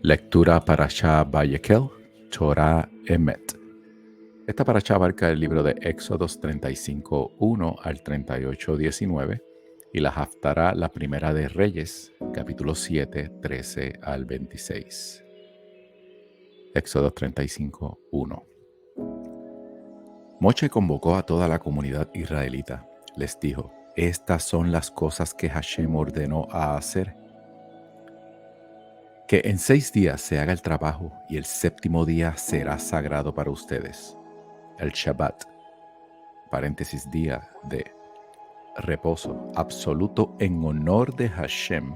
Lectura Parashá Vayekel, Torah Emet. Esta parashá abarca el libro de Éxodos 35:1 al 38:19 y la Haftará, la primera de Reyes, capítulo 7, 13 al 26. Éxodos 35:1. Moche convocó a toda la comunidad israelita. Les dijo: Estas son las cosas que Hashem ordenó a hacer. Que en 6 días se haga el trabajo y el séptimo día será sagrado para ustedes. El Shabbat, paréntesis, día de reposo absoluto en honor de Hashem.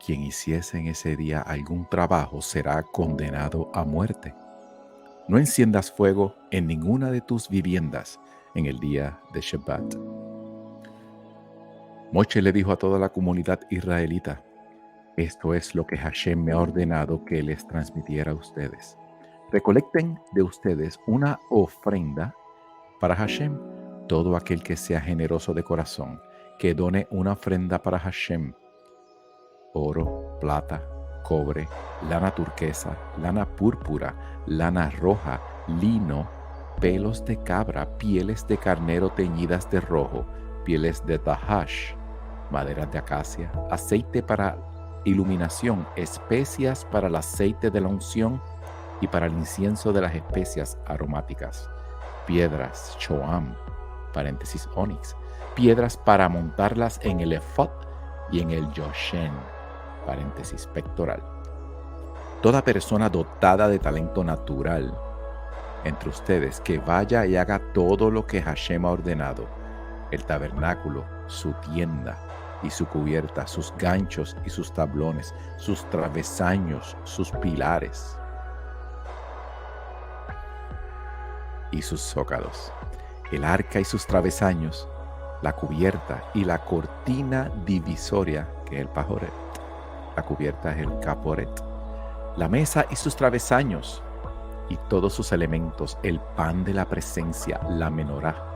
Quien hiciese en ese día algún trabajo será condenado a muerte. No enciendas fuego en ninguna de tus viviendas en el día de Shabbat. Moche le dijo a toda la comunidad israelita: Esto es lo que Hashem me ha ordenado que les transmitiera a ustedes. Recolecten de ustedes una ofrenda para Hashem. Todo aquel que sea generoso de corazón, que done una ofrenda para Hashem: oro, plata, cobre, lana turquesa, lana púrpura, lana roja, lino, pelos de cabra, pieles de carnero teñidas de rojo, pieles de tahash, maderas de acacia, aceite para iluminación, especias para el aceite de la unción y para el incienso de las especias aromáticas, piedras, shoam, paréntesis, onix, piedras para montarlas en el efod y en el yoshen, paréntesis, pectoral. Toda persona dotada de talento natural entre ustedes que vaya y haga todo lo que Hashem ha ordenado: el tabernáculo, su tienda y su cubierta, sus ganchos y sus tablones, sus travesaños, sus pilares y sus zócalos, el arca y sus travesaños, la cubierta y la cortina divisoria, que es el pajoret, la cubierta es el caporet, la mesa y sus travesaños y todos sus elementos, el pan de la presencia, la menorá,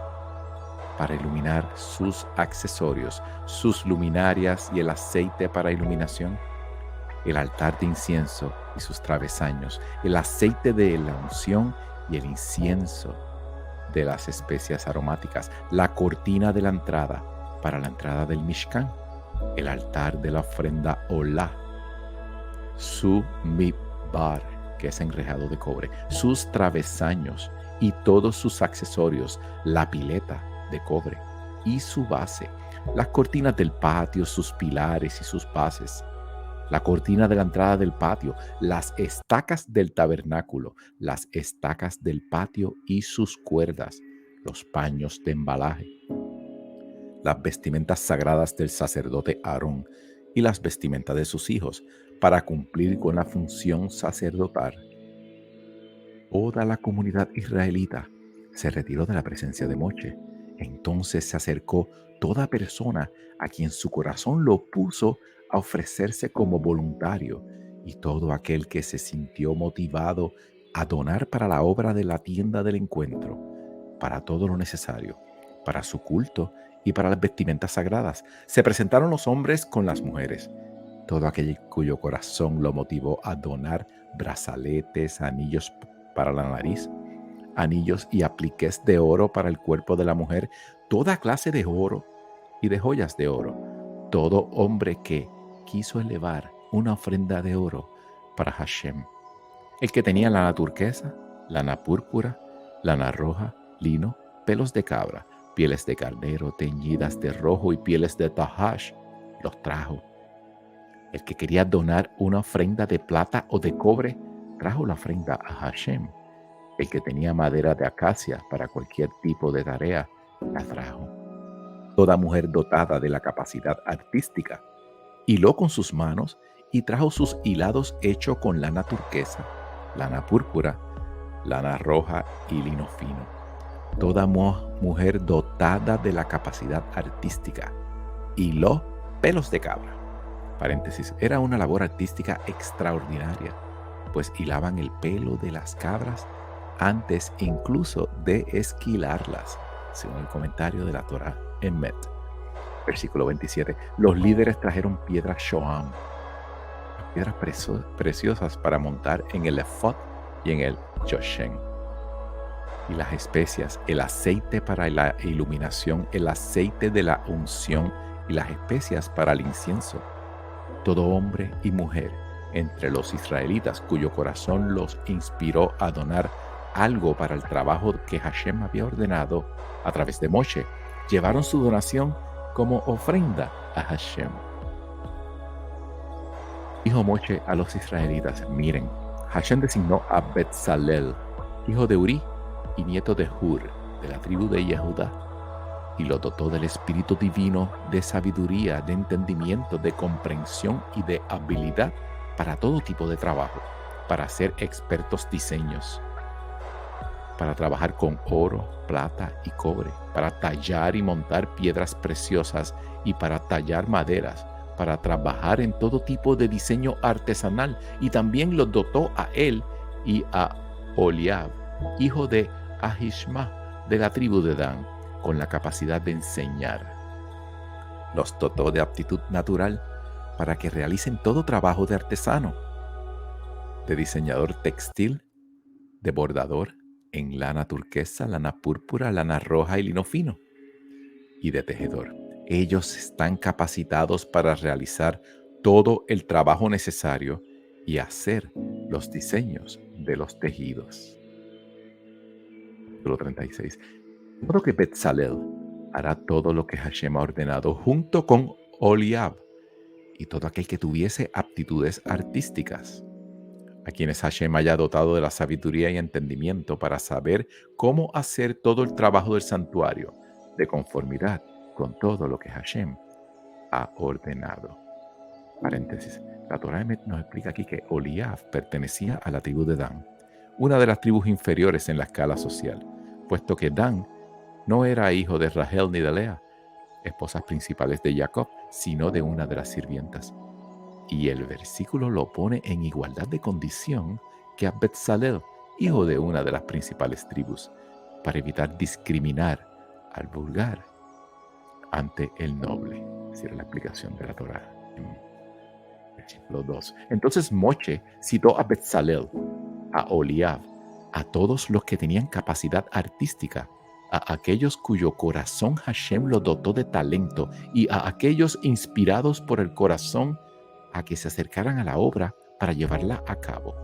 para iluminar sus accesorios, sus luminarias y el aceite para iluminación, el altar de incienso y sus travesaños, el aceite de la unción y el incienso de las especias aromáticas, la cortina de la entrada para la entrada del Mishkan, el altar de la ofrenda olá, su mikbar, que es enrejado de cobre, sus travesaños y todos sus accesorios, la pileta de cobre y su base, las cortinas del patio, sus pilares y sus bases, la cortina de la entrada del patio, las estacas del tabernáculo, las estacas del patio y sus cuerdas, los paños de embalaje, las vestimentas sagradas del sacerdote Aarón y las vestimentas de sus hijos, para cumplir con la función sacerdotal. Toda la comunidad israelita se retiró de la presencia de Moche. Entonces se acercó toda persona a quien su corazón lo puso a ofrecerse como voluntario, y todo aquel que se sintió motivado a donar para la obra de la tienda del encuentro, para todo lo necesario, para su culto y para las vestimentas sagradas. Se presentaron los hombres con las mujeres. Todo aquel cuyo corazón lo motivó a donar brazaletes, anillos para la nariz, anillos y apliques de oro para el cuerpo de la mujer, toda clase de oro y de joyas de oro. Todo hombre que quiso elevar una ofrenda de oro para Hashem. El que tenía lana turquesa, lana púrpura, lana roja, lino, pelos de cabra, pieles de carnero teñidas de rojo y pieles de tahash, los trajo. El que quería donar una ofrenda de plata o de cobre, trajo la ofrenda a Hashem. El que tenía madera de acacia para cualquier tipo de tarea, la trajo. Toda mujer dotada de la capacidad artística hiló con sus manos y trajo sus hilados hechos con lana turquesa, lana púrpura, lana roja y lino fino. Toda mujer dotada de la capacidad artística hiló pelos de cabra. Paréntesis, era una labor artística extraordinaria, pues hilaban el pelo de las cabras antes incluso de esquilarlas, según el comentario de la Torah Emet. Versículo 27. Los líderes trajeron piedras shoam, piedras preciosas para montar en el ephod y en el joshen. Y las especias, el aceite para la iluminación, el aceite de la unción y las especias para el incienso. Todo hombre y mujer entre los israelitas cuyo corazón los inspiró a donar algo para el trabajo que Hashem había ordenado a través de Moshe, llevaron su donación como ofrenda a Hashem. Dijo Moshe a los israelitas: miren, Hashem designó a Betzalel, hijo de Uri y nieto de Hur, de la tribu de Yehudá, y lo dotó del espíritu divino, de sabiduría, de entendimiento, de comprensión y de habilidad para todo tipo de trabajo, para hacer expertos diseños, para trabajar con oro, plata y cobre, para tallar y montar piedras preciosas y para tallar maderas, para trabajar en todo tipo de diseño artesanal, y también los dotó a él y a Oliab, hijo de Ahishma, de la tribu de Dan, con la capacidad de enseñar. Los dotó de aptitud natural para que realicen todo trabajo de artesano, de diseñador textil, de bordador en lana turquesa, lana púrpura, lana roja y lino fino, y de tejedor. Ellos están capacitados para realizar todo el trabajo necesario y hacer los diseños de los tejidos. Capítulo 36. De modo que Betzalel hará todo lo que Hashem ha ordenado junto con Oliab y todo aquel que tuviese aptitudes artísticas, a quienes Hashem haya dotado de la sabiduría y entendimiento para saber cómo hacer todo el trabajo del santuario de conformidad con todo lo que Hashem ha ordenado. Paréntesis. La Torá nos explica aquí que Oliab pertenecía a la tribu de Dan, una de las tribus inferiores en la escala social, puesto que Dan no era hijo de Rachel ni de Lea, esposas principales de Jacob, sino de una de las sirvientas. Y el versículo lo pone en igualdad de condición que a Betzalel, hijo de una de las principales tribus, para evitar discriminar al vulgar ante el noble. Esa era la explicación de la Torá en versículo 2. Entonces Moshe citó a Betzalel, a Oliab, a todos los que tenían capacidad artística, a aquellos cuyo corazón Hashem lo dotó de talento y a aquellos inspirados por el corazón a que se acercaran a la obra para llevarla a cabo.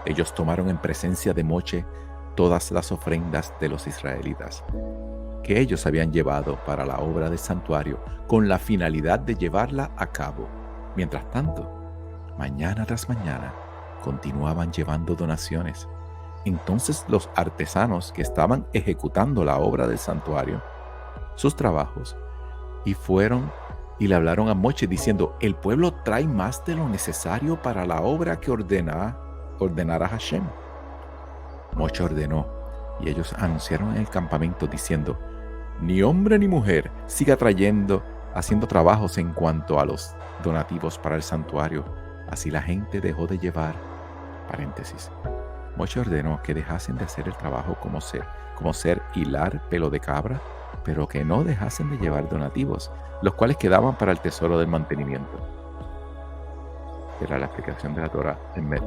Ellos tomaron en presencia de Moshe todas las ofrendas de los israelitas que ellos habían llevado para la obra del santuario con la finalidad de llevarla a cabo. Mientras tanto, mañana tras mañana, continuaban llevando donaciones. Entonces los artesanos que estaban ejecutando la obra del santuario, sus trabajos, y fueron y le hablaron a Moshe diciendo: el pueblo trae más de lo necesario para la obra que ordenará Hashem. Moshe ordenó, y ellos anunciaron en el campamento diciendo: ni hombre ni mujer siga haciendo trabajos en cuanto a los donativos para el santuario. Así la gente dejó de llevar. Paréntesis. Moshe ordenó que dejasen de hacer el trabajo como ser hilar pelo de cabra, pero que no dejasen de llevar donativos, los cuales quedaban para el tesoro del mantenimiento. Era la explicación de la Torá en Met.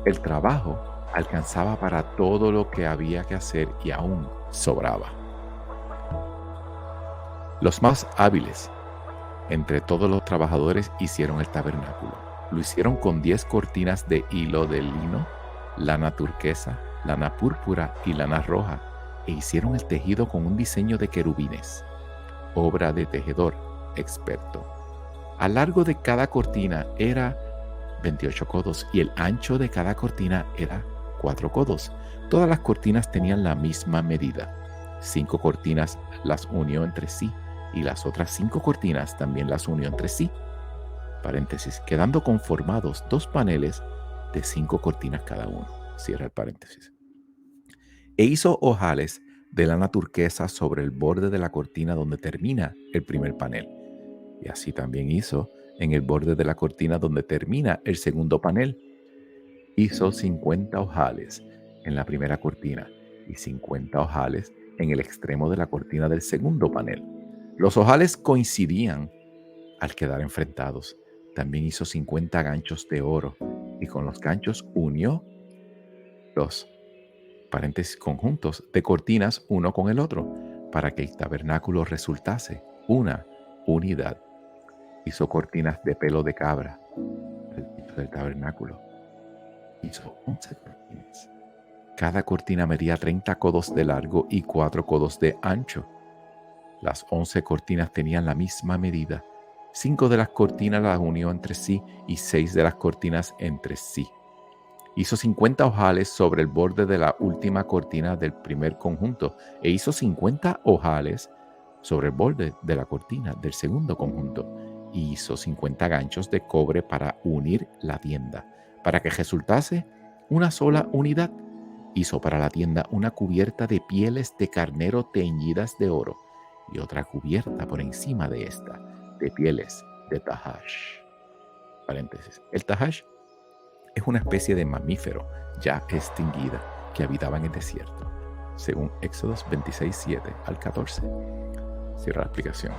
El trabajo alcanzaba para todo lo que había que hacer y aún sobraba. Los más hábiles entre todos los trabajadores hicieron el tabernáculo. Lo hicieron con 10 cortinas de hilo de lino, lana turquesa, lana púrpura y lana roja, e hicieron el tejido con un diseño de querubines, obra de tejedor experto. Al largo de cada cortina era 28 codos y el ancho de cada cortina era 4 codos. Todas las cortinas tenían la misma medida. 5 cortinas las unió entre sí y las otras 5 cortinas también las unió entre sí. Paréntesis, quedando conformados 2 paneles de 5 cortinas cada uno. Cierra el paréntesis. E hizo ojales de lana turquesa sobre el borde de la cortina donde termina el primer panel. Y así también hizo en el borde de la cortina donde termina el segundo panel. Hizo 50 ojales en la primera cortina y 50 ojales en el extremo de la cortina del segundo panel. Los ojales coincidían al quedar enfrentados, también hizo 50 ganchos de oro, y con los ganchos unió los conjuntos de cortinas uno con el otro, para que el tabernáculo resultase una unidad. Hizo cortinas de pelo de cabra para el techo del tabernáculo. Hizo 11 cortinas. Cada cortina medía 30 codos de largo y 4 codos de ancho. Las 11 cortinas tenían la misma medida. 5 de las cortinas las unió entre sí y 6 de las cortinas entre sí. Hizo 50 ojales sobre el borde de la última cortina del primer conjunto e hizo 50 ojales sobre el borde de la cortina del segundo conjunto. Y hizo 50 ganchos de cobre para unir la tienda, para que resultase una sola unidad. Hizo para la tienda una cubierta de pieles de carnero teñidas de oro y otra cubierta por encima de esta de pieles de tahash. Paréntesis. El tahash es una especie de mamífero ya extinguida que habitaba en el desierto, según Éxodos 26:7 al 14. Cierra la explicación.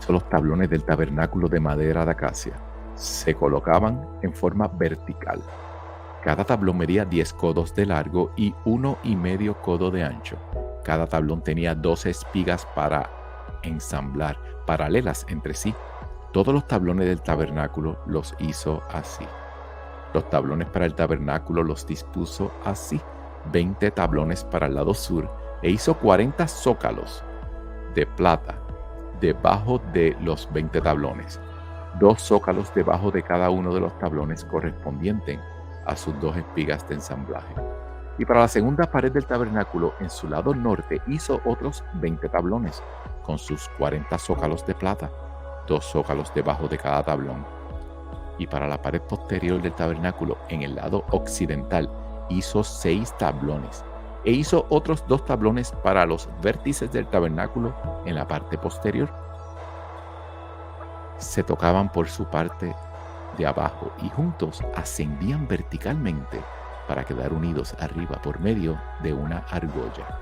Son los tablones del tabernáculo de madera de acacia. Se colocaban en forma vertical. Cada tablón medía 10 codos de largo y 1,5 codo de ancho. Cada tablón tenía 12 espigas para ensamblar, paralelas entre sí. Todos los tablones del tabernáculo los hizo así. Los tablones para el tabernáculo los dispuso así: 20 tablones para el lado sur, e hizo 40 zócalos de plata debajo de los 20 tablones, 2 zócalos debajo de cada uno de los tablones correspondientes a sus 2 espigas de ensamblaje. Y para la segunda pared del tabernáculo, en su lado norte, hizo otros 20 tablones, con sus 40 zócalos de plata, 2 zócalos debajo de cada tablón. Y para la pared posterior del tabernáculo, en el lado occidental, hizo 6 tablones, e hizo otros 2 tablones para los vértices del tabernáculo en la parte posterior. Se tocaban por su parte de abajo y juntos ascendían verticalmente para quedar unidos arriba por medio de una argolla.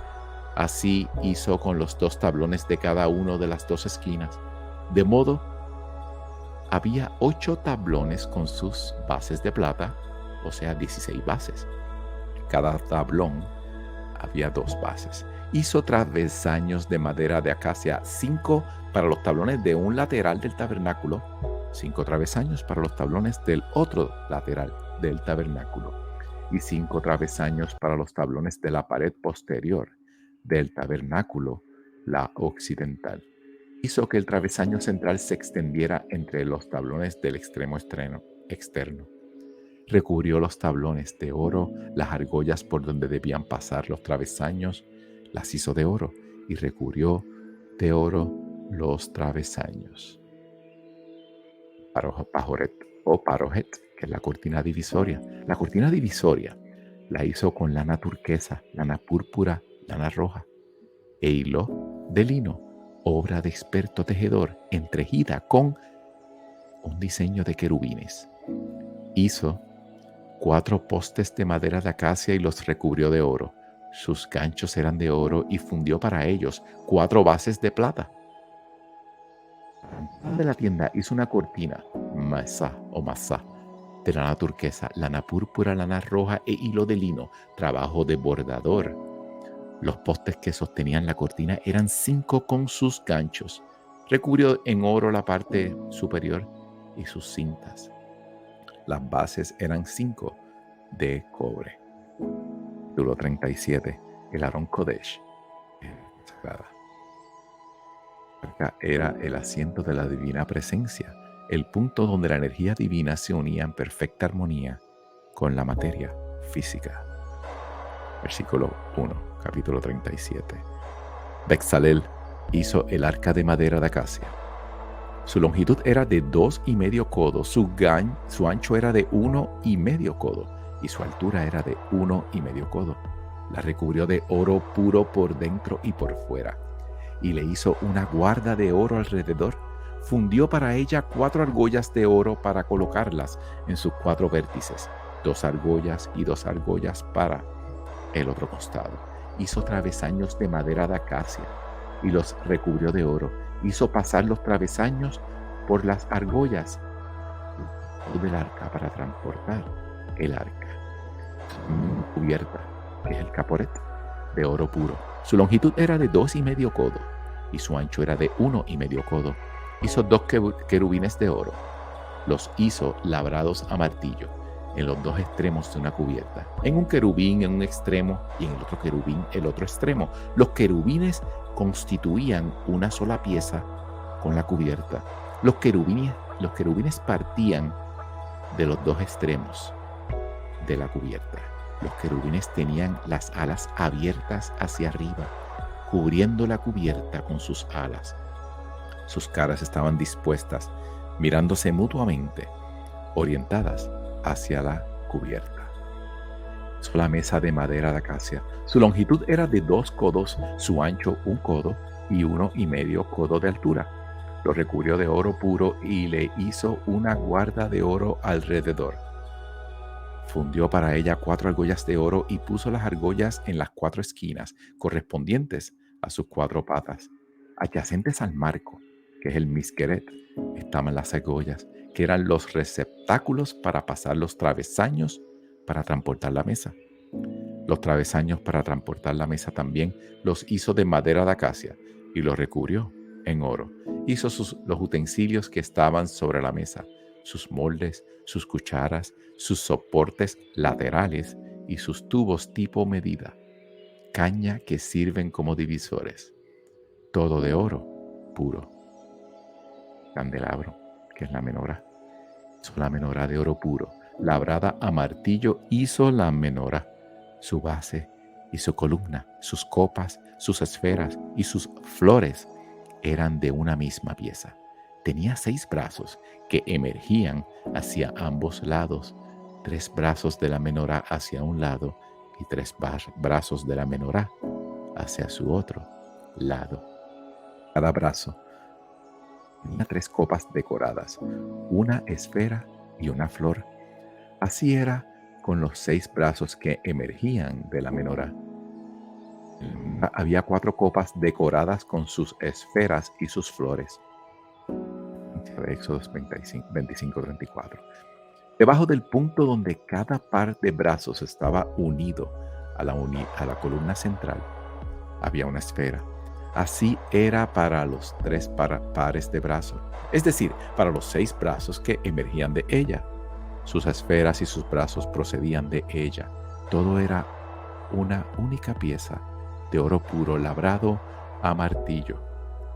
Así hizo con los 2 tablones de cada uno de las 2 esquinas, de modo había 8 tablones con sus bases de plata, o sea 16 bases. Cada tablón había 2 bases. Hizo travesaños de madera de acacia, 5 para los tablones de un lateral del tabernáculo, 5 travesaños para los tablones del otro lateral del tabernáculo, y 5 travesaños para los tablones de la pared posterior del tabernáculo, la occidental. Hizo que el travesaño central se extendiera entre los tablones del extremo externo. Recubrió los tablones de oro, las argollas por donde debían pasar los travesaños, las hizo de oro, y recubrió de oro los travesaños. Pajoret o parojet, que es la cortina divisoria. La cortina divisoria la hizo con lana turquesa, lana púrpura, lana roja e hilo de lino, obra de experto tejedor, entejida con un diseño de querubines. Hizo 4 postes de madera de acacia y los recubrió de oro. Sus ganchos eran de oro y fundió para ellos 4 bases de plata. De la tienda hizo una cortina, masá de lana turquesa, lana púrpura, lana roja e hilo de lino, trabajo de bordador. Los postes que sostenían la cortina eran 5 con sus ganchos. Recubrió en oro la parte superior y sus cintas. Las bases eran 5 de cobre. Capítulo 37. El Arón Kodesh. Sagrada. Era el asiento de la divina presencia, el punto donde la energía divina se unía en perfecta armonía con la materia física. Versículo 1, capítulo 37. Bezalel hizo el arca de madera de acacia. Su longitud era de 2,5 codos, su ancho era de 1,5 codo y su altura era de 1,5 codo. La recubrió de oro puro por dentro y por fuera, y le hizo una guarda de oro alrededor. Fundió para ella 4 argollas de oro para colocarlas en sus 4 vértices, 2 argollas y 2 argollas para el otro costado. Hizo travesaños de madera de acacia y los recubrió de oro. Hizo pasar los travesaños por las argollas del arca para transportar el arca. Cubierta, que es el caporet, de oro puro. Su longitud era de 2,5 codos y su ancho era de 1,5 codos. Hizo 2 querubines de oro. Los hizo labrados a martillo en los 2 extremos de una cubierta. En un querubín en un extremo y en el otro querubín el otro extremo. Los querubines constituían una sola pieza con la cubierta. Los querubines partían de los 2 extremos de la cubierta. Los querubines tenían las alas abiertas hacia arriba, cubriendo la cubierta con sus alas. Sus caras estaban dispuestas, mirándose mutuamente, orientadas hacia la cubierta. Hizo la mesa de madera de acacia. Su longitud era de 2 codos, su ancho 1 codo y 1,5 codo de altura. Lo recubrió de oro puro y le hizo una guarda de oro alrededor. Fundió para ella 4 argollas de oro y puso las argollas en las 4 esquinas, correspondientes a sus 4 patas. Adyacentes al marco, que es el misqueret, estaban las argollas, que eran los receptáculos para pasar los travesaños para transportar la mesa. Los travesaños para transportar la mesa también los hizo de madera de acacia y los recubrió en oro. Hizo los utensilios que estaban sobre la mesa, sus moldes, sus cucharas, sus soportes laterales y sus tubos tipo medida, caña que sirven como divisores, todo de oro puro. Candelabro, que es la menorá. Hizo la menorá de oro puro, labrada a martillo hizo la menorá, su base y su columna, sus copas, sus esferas y sus flores eran de una misma pieza. Tenía 6 brazos que emergían hacia ambos lados, 3 brazos de la menorá hacia un lado y 3 brazos de la menorá hacia su otro lado. Cada brazo tenía 3 copas decoradas, una esfera y una flor. Así era con los 6 brazos que emergían de la menorá. Había 4 copas decoradas con sus esferas y sus flores. Éxodo 25-34. Debajo del punto donde cada par de brazos estaba unido a la columna central, había una esfera. Así era para los 3 pares de brazos, es decir, para los 6 brazos que emergían de ella. Sus esferas y sus brazos procedían de ella. Todo era una única pieza de oro puro labrado a martillo.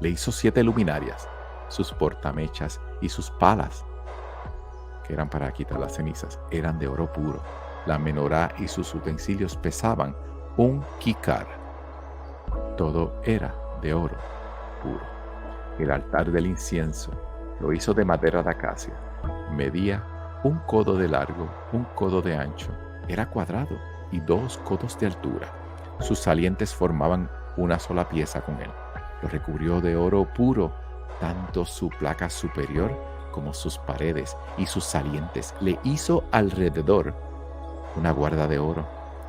Le hizo 7 luminarias, sus portamechas y sus palas, que eran para quitar las cenizas, eran de oro puro. La menorá y sus utensilios pesaban 1 kikar. Todo era de oro puro. El altar del incienso lo hizo de madera de acacia. Medía 1 codo de largo, 1 codo de ancho. Era cuadrado y 2 codos de altura. Sus salientes formaban una sola pieza con él. Lo recubrió de oro puro, tanto su placa superior como sus paredes y sus salientes. Le hizo alrededor una guarda de oro.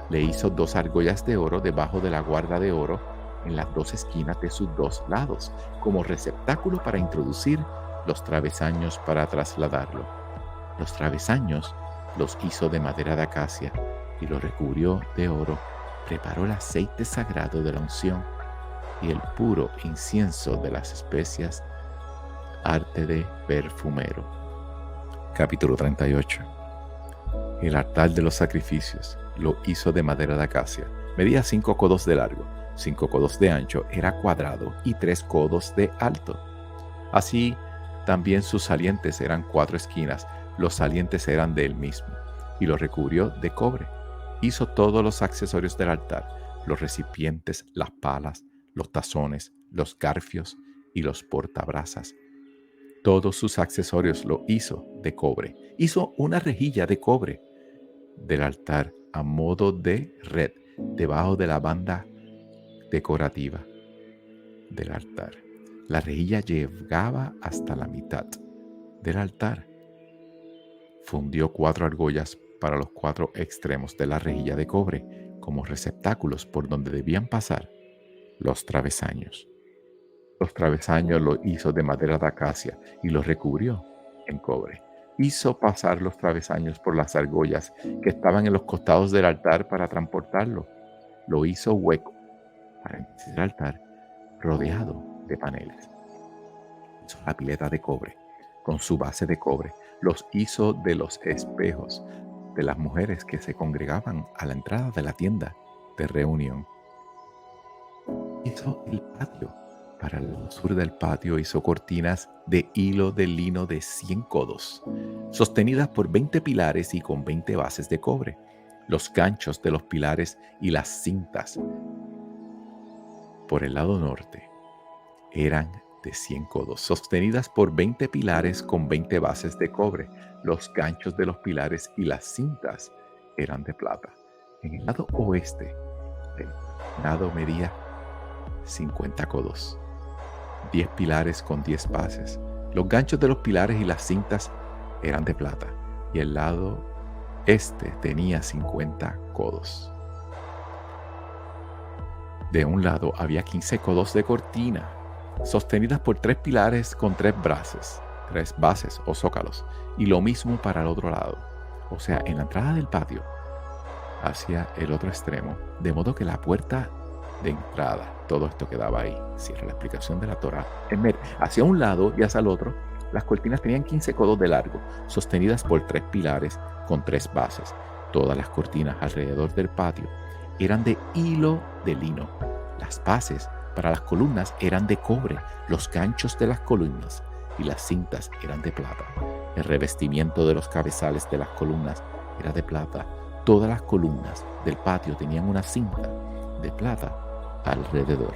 Le hizo 2 argollas de oro debajo de la guarda de oro en las 2 esquinas de sus 2 lados, como receptáculo para introducir los travesaños para trasladarlo. Los travesaños los hizo de madera de acacia y los recubrió de oro. Preparó el aceite sagrado de la unción y el puro incienso de las especias, arte de perfumero. Capítulo 38. El altar de los sacrificios lo hizo de madera de acacia. Medía 5 codos de largo, 5 codos de ancho, era cuadrado y 3 codos de alto. Así también sus salientes eran 4 esquinas, los salientes eran de él mismo, y lo recubrió de cobre. Hizo todos los accesorios del altar, los recipientes, las palas, los tazones, los garfios y los portabrasas. Todos sus accesorios lo hizo de cobre. Hizo una rejilla de cobre del altar a modo de red debajo de la banda decorativa del altar. La rejilla llegaba hasta la mitad del altar. Fundió 4 argollas para los 4 extremos de la rejilla de cobre como receptáculos por donde debían pasar los travesaños. Los travesaños los hizo de madera de acacia y los recubrió en cobre. hizo pasar los travesaños por las argollas que estaban en los costados del altar para transportarlo. Lo hizo hueco, paréntesis, el altar, rodeado de paneles. Hizo la pileta de cobre, con su base de cobre. Los hizo de los espejos de las mujeres que se congregaban a la entrada de la tienda de reunión. Hizo el patio. Para el sur del patio hizo cortinas de hilo de lino de 100 codos, sostenidas por 20 pilares y con 20 bases de cobre. Los ganchos de los pilares y las cintas por el lado norte eran de 100 codos, sostenidas por 20 pilares con 20 bases de cobre. Los ganchos de los pilares y las cintas eran de plata. En el lado oeste, el lado medía 50 codos. 10 pilares con 10 bases. Los ganchos de los pilares y las cintas eran de plata, y el lado este tenía 50 codos. De un lado había 15 codos de cortina, sostenidas por 3 pilares con 3 bases o zócalos, y lo mismo para el otro lado, o sea, en la entrada del patio, hacia el otro extremo, de modo que la puerta de entrada, todo esto quedaba ahí. Cierra la explicación de la Torá. Hacia un lado y hacia el otro, las cortinas tenían 15 codos de largo, sostenidas por 3 pilares con 3 bases. Todas las cortinas alrededor del patio eran de hilo de lino. Las bases para las columnas eran de cobre, los ganchos de las columnas y las cintas eran de plata. El revestimiento de los cabezales de las columnas era de plata. Todas las columnas del patio tenían una cinta de plata alrededor.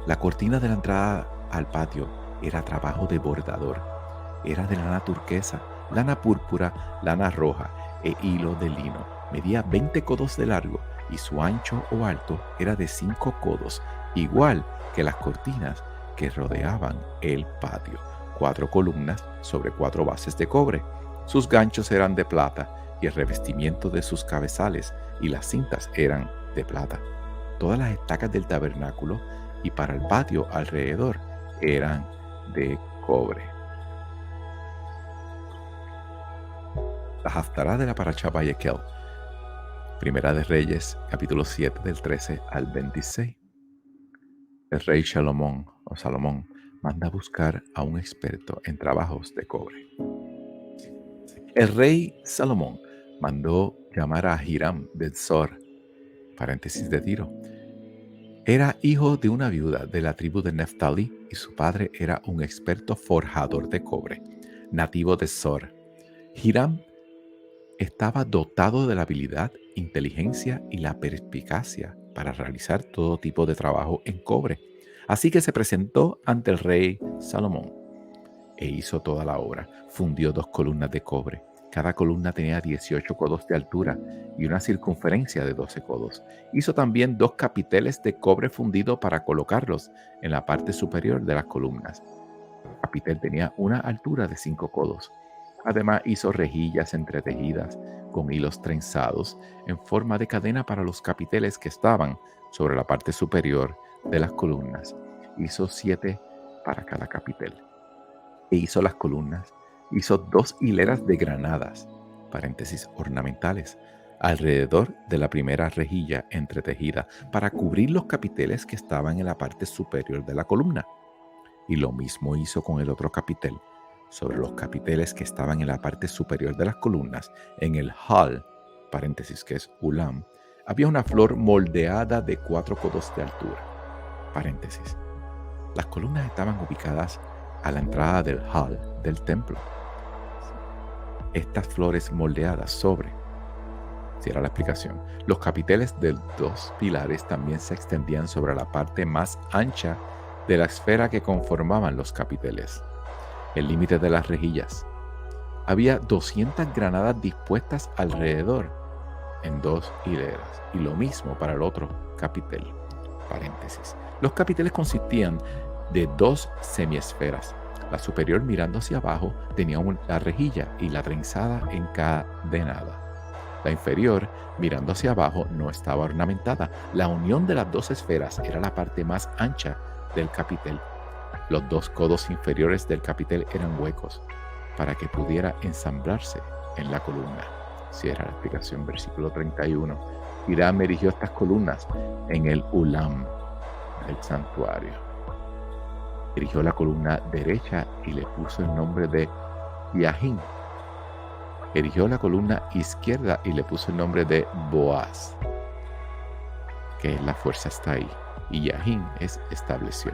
La cortina de la entrada al patio era trabajo de bordador. Era de lana turquesa, lana púrpura, lana roja e hilo de lino. Medía 20 codos de largo y su ancho o alto era de 5 codos, igual que las cortinas que rodeaban el patio. 4 columnas sobre 4 bases de cobre. Sus ganchos eran de plata y el revestimiento de sus cabezales y las cintas eran de plata. Todas las estacas del tabernáculo y para el patio alrededor eran de cobre. La Haftará de la Parashá Vayekel. Primera de Reyes, capítulo 7, del 13 al 26. El rey Salomón manda a buscar a un experto en trabajos de cobre. El rey Salomón mandó llamar a Hiram de Zor, paréntesis de Tiro. Era hijo de una viuda de la tribu de Neftalí y su padre era un experto forjador de cobre, nativo de Zor. Hiram estaba dotado de la habilidad, inteligencia y la perspicacia para realizar todo tipo de trabajo en cobre. Así que se presentó ante el rey Salomón e hizo toda la obra. Fundió 2 columnas de cobre. Cada columna tenía 18 codos de altura y una circunferencia de 12 codos. Hizo también 2 capiteles de cobre fundido para colocarlos en la parte superior de las columnas. El capitel tenía una altura de 5 codos. Además hizo rejillas entretejidas con hilos trenzados en forma de cadena para los capiteles que estaban sobre la parte superior de las columnas. Hizo 7 para cada capitel. E hizo las columnas. Hizo 2 hileras de granadas, paréntesis ornamentales, alrededor de la primera rejilla entretejida para cubrir los capiteles que estaban en la parte superior de la columna. Y lo mismo hizo con el otro capitel. Sobre los capiteles que estaban en la parte superior de las columnas, en el hall, paréntesis que es ulam, había una flor moldeada de 4 codos de altura, paréntesis. Las columnas estaban ubicadas a la entrada del hall del templo. Estas flores moldeadas sobre, cierra la explicación, los capiteles de 2 pilares también se extendían sobre la parte más ancha de la esfera que conformaban los capiteles. El límite de las rejillas. Había 200 granadas dispuestas alrededor en 2 hileras y lo mismo para el otro capitel, paréntesis. Los capiteles consistían de 2 semiesferas. La superior, mirando hacia abajo, tenía la rejilla y la trenzada encadenada. La inferior, mirando hacia abajo, no estaba ornamentada. La unión de las 2 esferas era la parte más ancha del capitel. Los 2 codos inferiores del capitel eran huecos. para que pudiera ensamblarse en la columna. Cierra la explicación, versículo 31. Hiram erigió estas columnas en el Ulam del santuario. Erigió la columna derecha y le puso el nombre de Yahin. Erigió la columna izquierda y le puso el nombre de Boaz, que la fuerza está ahí, y Yahin es estableció.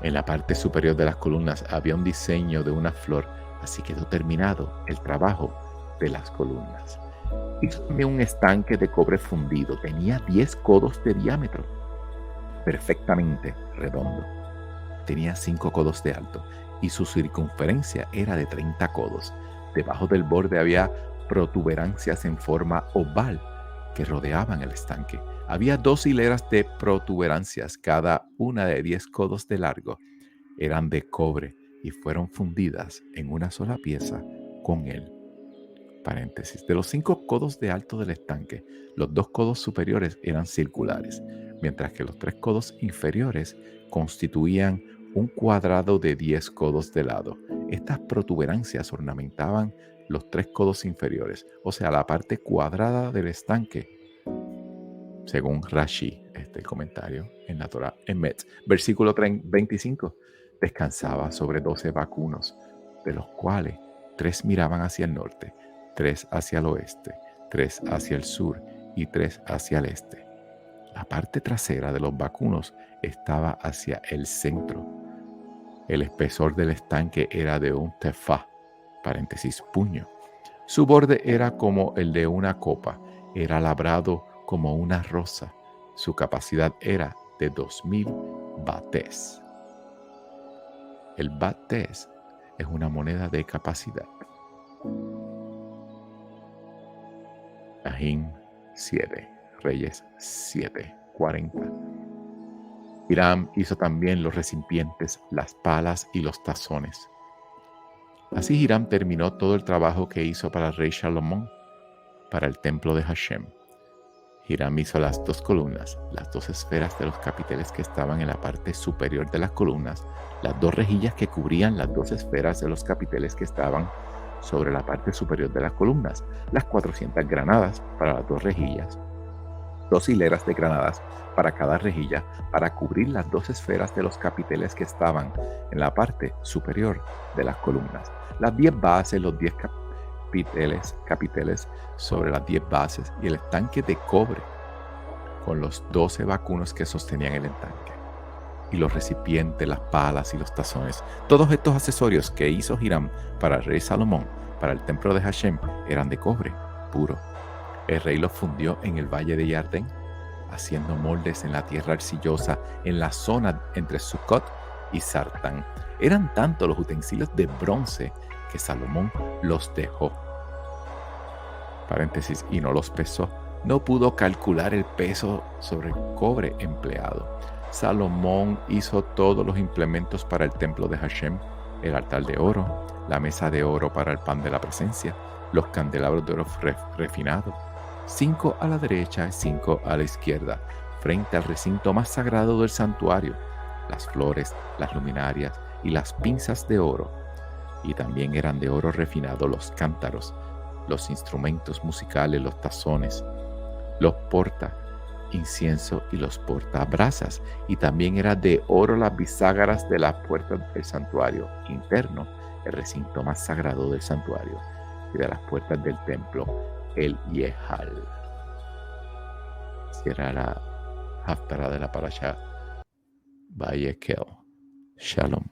En la parte superior de las columnas había un diseño de una flor, así quedó terminado el trabajo de las columnas. Hizo también un estanque de cobre fundido, tenía 10 codos de diámetro, perfectamente redondo. Tenía 5 codos de alto y su circunferencia era de 30 codos. Debajo del borde había protuberancias en forma oval que rodeaban el estanque. Había 2 hileras de protuberancias, cada una de 10 codos de largo. Eran de cobre y fueron fundidas en una sola pieza con él. Paréntesis. De los 5 codos de alto del estanque, los 2 codos superiores eran circulares, mientras que los 3 codos inferiores constituían un cuadrado de 10 codos de lado. Estas protuberancias ornamentaban los 3 codos inferiores, o sea, la parte cuadrada del estanque, según Rashi, este comentario en la Torah Emet. Versículo 25. Descansaba sobre 12 vacunos, de los cuales 3 miraban hacia el norte, 3 hacia el oeste, 3 hacia el sur y 3 hacia el este. La parte trasera de los vacunos estaba hacia el centro. El espesor del estanque era de un tefá, paréntesis, puño. Su borde era como el de una copa, era labrado como una rosa. Su capacidad era de 2000 bates. El bates es una moneda de capacidad. Nahim 7, Reyes 7, 40. Hiram hizo también los recipientes, las palas y los tazones. Así Hiram terminó todo el trabajo que hizo para el rey Salomón, para el templo de Hashem. Hiram hizo las 2 columnas, las 2 esferas de los capiteles que estaban en la parte superior de las columnas, las 2 rejillas que cubrían las 2 esferas de los capiteles que estaban sobre la parte superior de las columnas, las 400 granadas para las 2 rejillas, 2 hileras de granadas para cada rejilla para cubrir las 2 esferas de los capiteles que estaban en la parte superior de las columnas, las 10 bases, los 10 capiteles sobre las 10 bases y el estanque de cobre con los 12 vacunos que sostenían el estanque, y los recipientes, las palas y los tazones. Todos estos accesorios que hizo Hiram para el rey Salomón, para el templo de Hashem, eran de cobre puro. El rey los fundió en el valle de Yardén, haciendo moldes en la tierra arcillosa en la zona entre Sucot y Sartán. Eran tantos los utensilios de bronce que Salomón los dejó. Paréntesis, y no los pesó. No pudo calcular el peso sobre el cobre empleado. Salomón hizo todos los implementos para el templo de Hashem, el altar de oro, la mesa de oro para el pan de la presencia, los candelabros de oro refinado, 5 a la derecha y 5 a la izquierda, frente al recinto más sagrado del santuario, las flores, las luminarias y las pinzas de oro. Y también eran de oro refinado los cántaros, los instrumentos musicales, los tazones, los porta incienso y los portabrasas. Y también era de oro las biságras de las puertas del santuario interno, el recinto más sagrado del santuario, y de las puertas del templo, el Yehal. Cierra la haftará de la parashá Vayekel. Shalom.